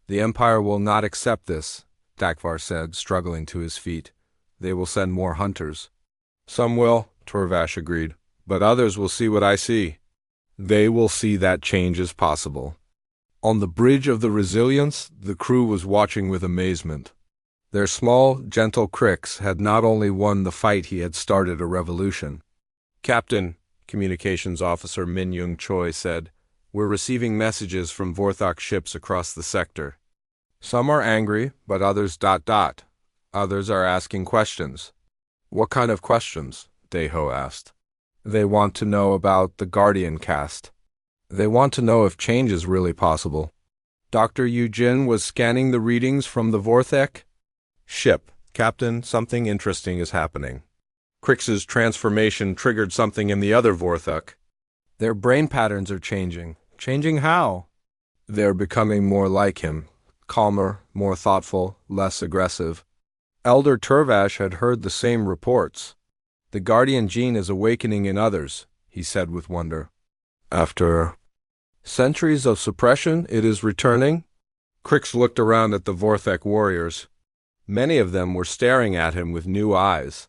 [SPEAKER 1] The Empire will not accept this, Dakvar said, struggling to his feet. They will send more hunters. Some will, Torvash agreed, but others will see what I see. They will see that change is possible. On the bridge of the Resilience, the crew was watching with amazement. Their small, gentle Crix had not only won the fight, he had started a revolution. Captain, Communications Officer Min Young Choi said, we're receiving messages from Vorthok ships across the sector. Some are angry, but others ... Others are asking questions. What kind of questions? Daeho asked. They want to know about the Guardian caste. They want to know if change is really possible. Dr. Yujin was scanning the readings from the Vorthek. Ship, Captain, something interesting is happening. Crix's transformation triggered something in the other Vorthok. Their brain patterns are changing. Changing how? They're becoming more like him. Calmer, more thoughtful, less aggressive. Elder Turvash had heard the same reports. The Guardian gene is awakening in others, he said with wonder. After centuries of suppression, it is returning? Crix looked around at the Vorthek warriors. Many of them were staring at him with new eyes.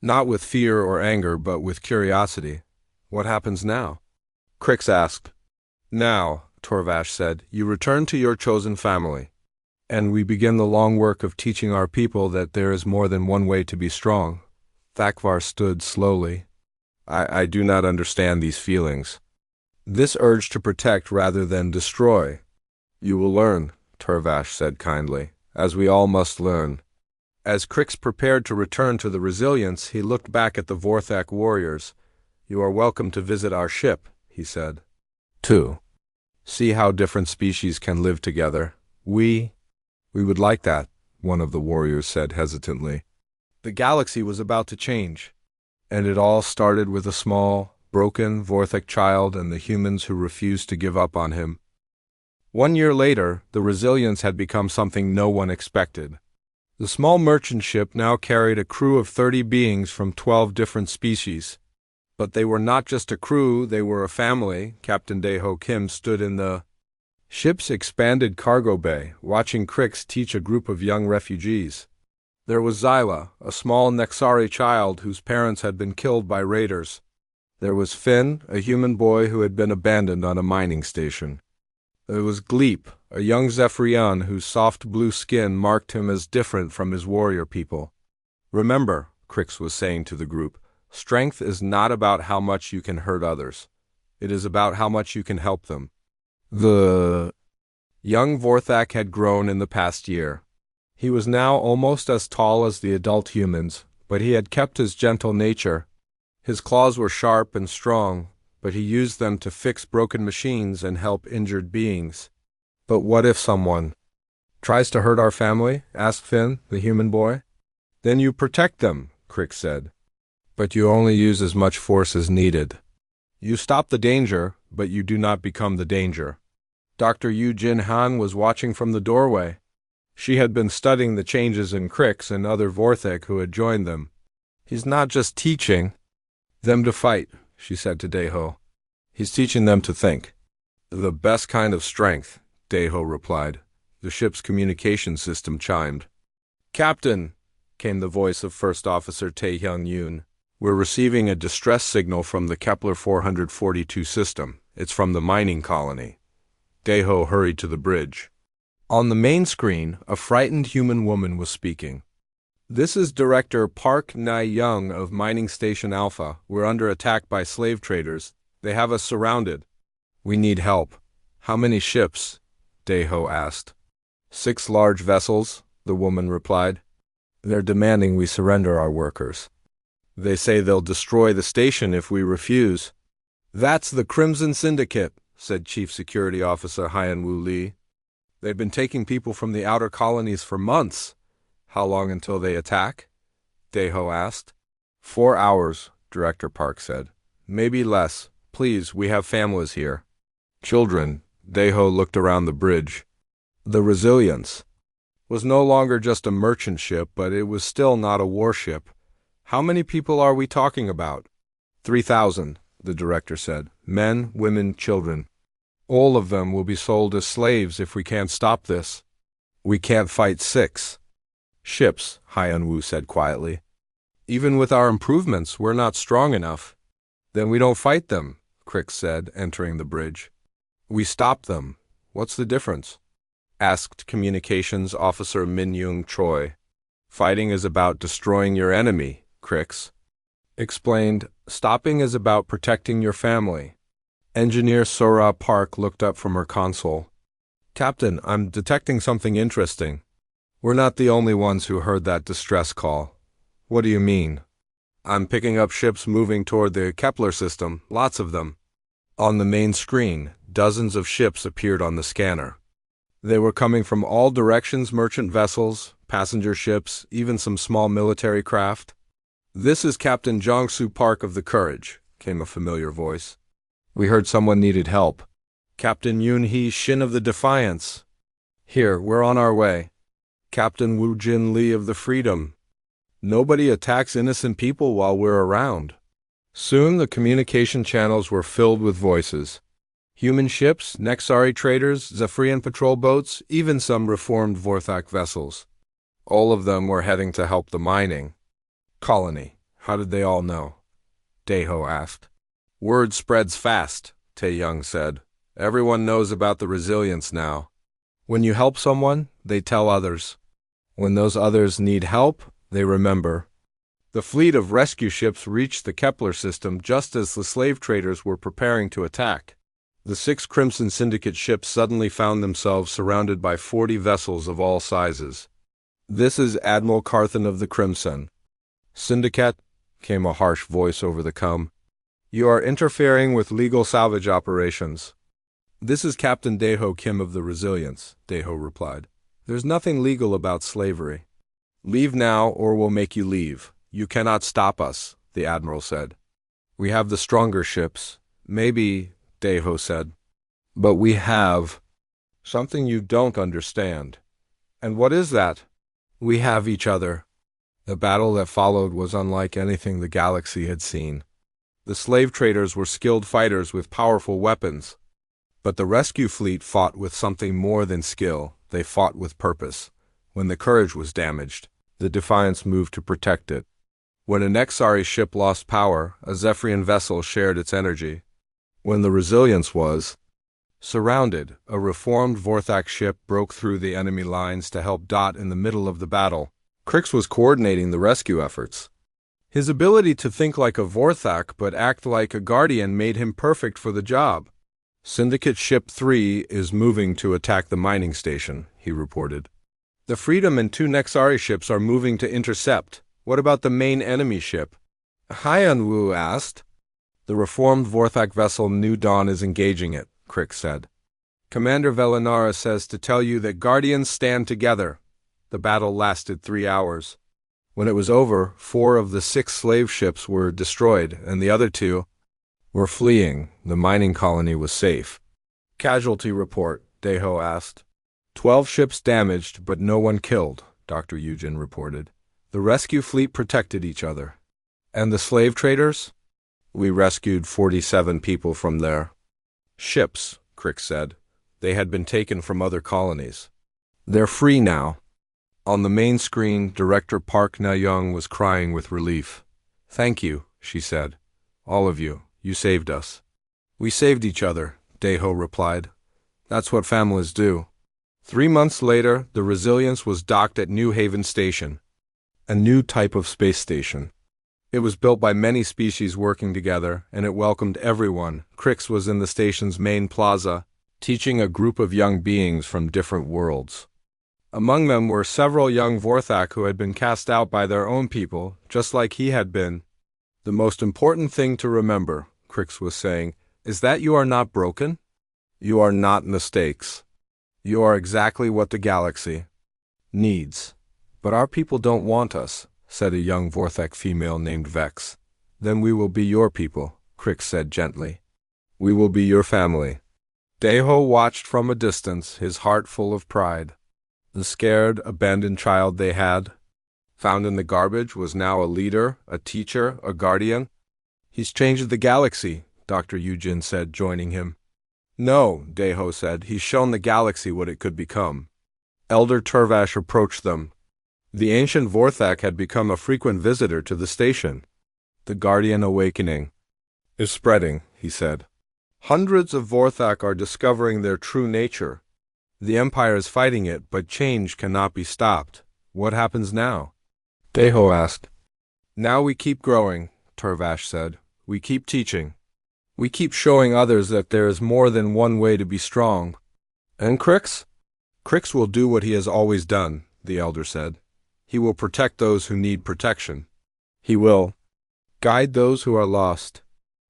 [SPEAKER 1] Not with fear or anger, but with curiosity. What happens now? Crix asked. Now, Torvash said, you return to your chosen family. And we begin the long work of teaching our people that there is more than one way to be strong. Thakvar stood slowly. I do not understand these feelings. This urge to protect rather than destroy. You will learn, Torvash said kindly, as we all must learn. As Crix prepared to return to the Resilience, he looked back at the Vorthak warriors. You are welcome to visit our ship, he said. 2. See how different species can live together. We would like that, one of the warriors said hesitantly. The galaxy was about to change, and it all started with a small, broken Vorthak child and the humans who refused to give up on him. 1 year later, the Resilience had become something no one expected. The small merchant ship now carried a crew of 30 beings from 12 different species. But they were not just a crew, they were a family. Captain Daeho Kim stood in the ship's expanded cargo bay, watching Crix teach a group of young refugees. There was Zyla, a small Nexari child whose parents had been killed by raiders. There was Finn, a human boy who had been abandoned on a mining station. There was Gleep, a young Zephyrian whose soft blue skin marked him as different from his warrior people. Remember, Crix was saying to the group, strength is not about how much you can hurt others. It is about how much you can help them. The young Vorthak had grown in the past year. He was now almost as tall as the adult humans, but he had kept his gentle nature. His claws were sharp and strong, but he used them to fix broken machines and help injured beings. But what if someone tries to hurt our family? Asked Finn, the human boy. Then you protect them, Crix said. But you only use as much force as needed. You stop the danger, but you do not become the danger. Dr. Yu Jin Han was watching from the doorway. She had been studying the changes in Crix and other Vorthek who had joined them. He's not just teaching them to fight, she said to Daiho. He's teaching them to think. The best kind of strength, Daiho replied. The ship's communication system chimed. Captain, came the voice of First Officer Tae-hyung-yoon. We're receiving a distress signal from the Kepler 442 system. It's from the mining colony. Daiho hurried to the bridge. On the main screen, a frightened human woman was speaking. This is Director Park Na-young of Mining Station Alpha. We're under attack by slave traders. They have us surrounded. We need help. How many ships? Daiho asked. 6 large vessels, the woman replied. They're demanding we surrender our workers. They say they'll destroy the station if we refuse. That's the Crimson Syndicate, said Chief Security Officer Hyun-woo Lee. They've been taking people from the outer colonies for months. How long until they attack? Daiho asked. 4 hours, Director Park said. Maybe less. Please, we have families here. Children, Daiho looked around the bridge. The Resilience was no longer just a merchant ship, but it was still not a warship. How many people are we talking about? 3,000, the director said. Men, women, children. All of them will be sold as slaves if we can't stop this. We can't fight 6 ships, Hyun-woo said quietly. Even with our improvements, we're not strong enough. Then we don't fight them, Crick said, entering the bridge. We stop them. What's the difference? Asked Communications Officer Min-young Choi. Fighting is about destroying your enemy, Cricks explained. Stopping is about protecting your family. Engineer Sora Park looked up from her console. Captain, I'm detecting something interesting. We're not the only ones who heard that distress call. What do you mean? I'm picking up ships moving toward the Kepler system, lots of them. On the main screen, dozens of ships appeared on the scanner. They were coming from all directions, merchant vessels, passenger ships, even some small military craft. This is Captain Jong-soo Park of the Courage, came a familiar voice. We heard someone needed help. Captain Yoon-hee Shin of the Defiance. Here, we're on our way. Captain Woo-jin Lee of the Freedom. Nobody attacks innocent people while we're around. Soon the communication channels were filled with voices. Human ships, Nexari traders, Zephyrian patrol boats, even some reformed Vorthak vessels. All of them were heading to help the mining colony. How did they all know? Daiho asked. Word spreads fast, Tae-young said. Everyone knows about the Resilience now. When you help someone, they tell others. When those others need help, they remember. The fleet of rescue ships reached the Kepler system just as the slave traders were preparing to attack. The 6 Crimson Syndicate ships suddenly found themselves surrounded by 40 vessels of all sizes. This is Admiral Carthen of the Crimson Syndicate, came a harsh voice over the com. You are interfering with legal salvage operations. This is Captain Daiho Kim of the Resilience, Daiho replied. There's nothing legal about slavery. Leave now or we'll make you leave. You cannot stop us, the Admiral said. We have the stronger ships. Maybe, Daiho said. But we have something you don't understand. And what is that? We have each other. The battle that followed was unlike anything the galaxy had seen. The slave traders were skilled fighters with powerful weapons. But the rescue fleet fought with something more than skill. They fought with purpose. When the Courage was damaged, the Defiance moved to protect it. When a Nexari ship lost power, a Zephyrian vessel shared its energy. When the Resilience was surrounded, a reformed Vorthak ship broke through the enemy lines to help Dot in the middle of the battle. Crix was coordinating the rescue efforts. His ability to think like a Vorthak but act like a Guardian made him perfect for the job. Syndicate Ship 3 is moving to attack the mining station, he reported. The Freedom and 2 Nexari ships are moving to intercept. What about the main enemy ship? Hyun-woo asked. The reformed Vorthak vessel New Dawn is engaging it, Crick said. Commander Velinara says to tell you that Guardians stand together. The battle lasted 3 hours. When it was over, 4 of the 6 slave ships were destroyed, and the other 2 were fleeing. The mining colony was safe. Casualty report, Daiho asked. 12 ships damaged, but no one killed, Dr. Yujin reported. The rescue fleet protected each other. And the slave traders? We rescued 47 people from there. Ships, Crick said. They had been taken from other colonies. They're free now. On the main screen, Director Park Na-young was crying with relief. Thank you, she said. All of you. You saved us. We saved each other, Daeho replied. That's what families do. 3 months later, the Resilience was docked at New Haven Station, a new type of space station. It was built by many species working together, and it welcomed everyone. Crix was in the station's main plaza, teaching a group of young beings from different worlds. Among them were several young Vorthak who had been cast out by their own people, just like he had been. The most important thing to remember, Crix was saying, is that you are not broken. You are not mistakes. You are exactly what the galaxy needs. But our people don't want us, said a young Vorthak female named Vex. Then we will be your people, Crix said gently. We will be your family. Daeho watched from a distance, his heart full of pride. The scared, abandoned child they had found in the garbage was now a leader, a teacher, a guardian. He's changed the galaxy, Dr. Yujin said, joining him. No, Daeho said, he's shown the galaxy what it could become. Elder Turvash approached them. The ancient Vorthak had become a frequent visitor to the station. The Guardian awakening is spreading, he said. Hundreds of Vorthak are discovering their true nature. The Empire is fighting it, but change cannot be stopped. What happens now? Daeho asked. Now we keep growing, Turvash said. We keep teaching. We keep showing others that there is more than one way to be strong. And Crix? Crix will do what he has always done, the elder said. He will protect those who need protection. He will guide those who are lost.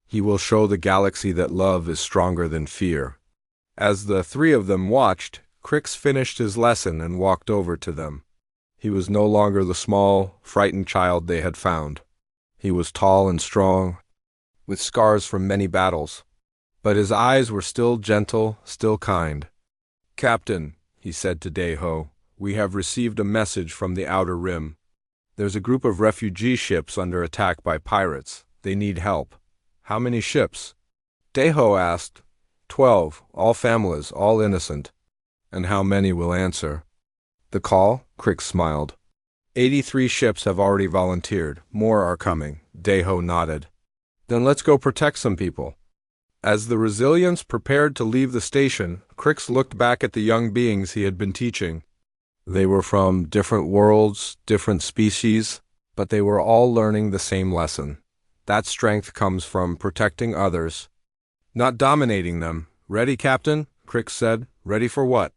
[SPEAKER 1] He will show the galaxy that love is stronger than fear. As the three of them watched, Crix finished his lesson and walked over to them. He was no longer the small, frightened child they had found. He was tall and strong, with scars from many battles. But his eyes were still gentle, still kind. Captain, he said to Daeho, we have received a message from the Outer Rim. There's a group of refugee ships under attack by pirates. They need help. How many ships? Daeho asked. 12, all families, all innocent. And how many will answer? The call? Crix smiled. 83 ships have already volunteered. More are coming. Daeho nodded. Then let's go protect some people. As the Resilience prepared to leave the station, Crix looked back at the young beings he had been teaching. They were from different worlds, different species, but they were all learning the same lesson. That strength comes from protecting others, not dominating them. Ready, Captain? Crix said. Ready for what?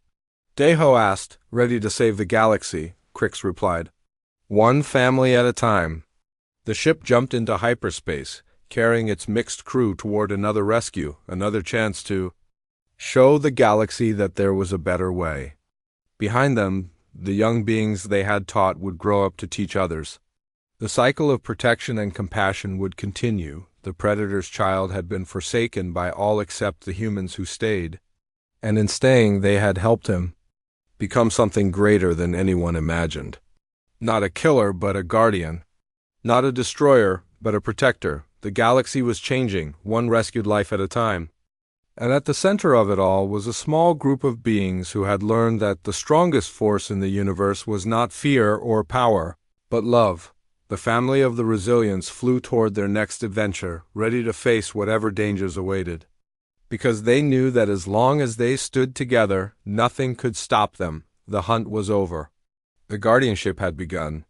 [SPEAKER 1] Daeho asked. Ready to save the galaxy, Crix replied. One family at a time. The ship jumped into hyperspace, carrying its mixed crew toward another rescue, another chance to show the galaxy that there was a better way. Behind them, the young beings they had taught would grow up to teach others. The cycle of protection and compassion would continue. The Predator's child had been forsaken by all except the humans who stayed, and in staying they had helped him become something greater than anyone imagined. Not a killer, but a guardian. Not a destroyer, but a protector. The galaxy was changing, one rescued life at a time. And at the center of it all was a small group of beings who had learned that the strongest force in the universe was not fear or power, but love. The family of the Resilience flew toward their next adventure, ready to face whatever dangers awaited. Because they knew that as long as they stood together, nothing could stop them. The hunt was over. The guardianship had begun.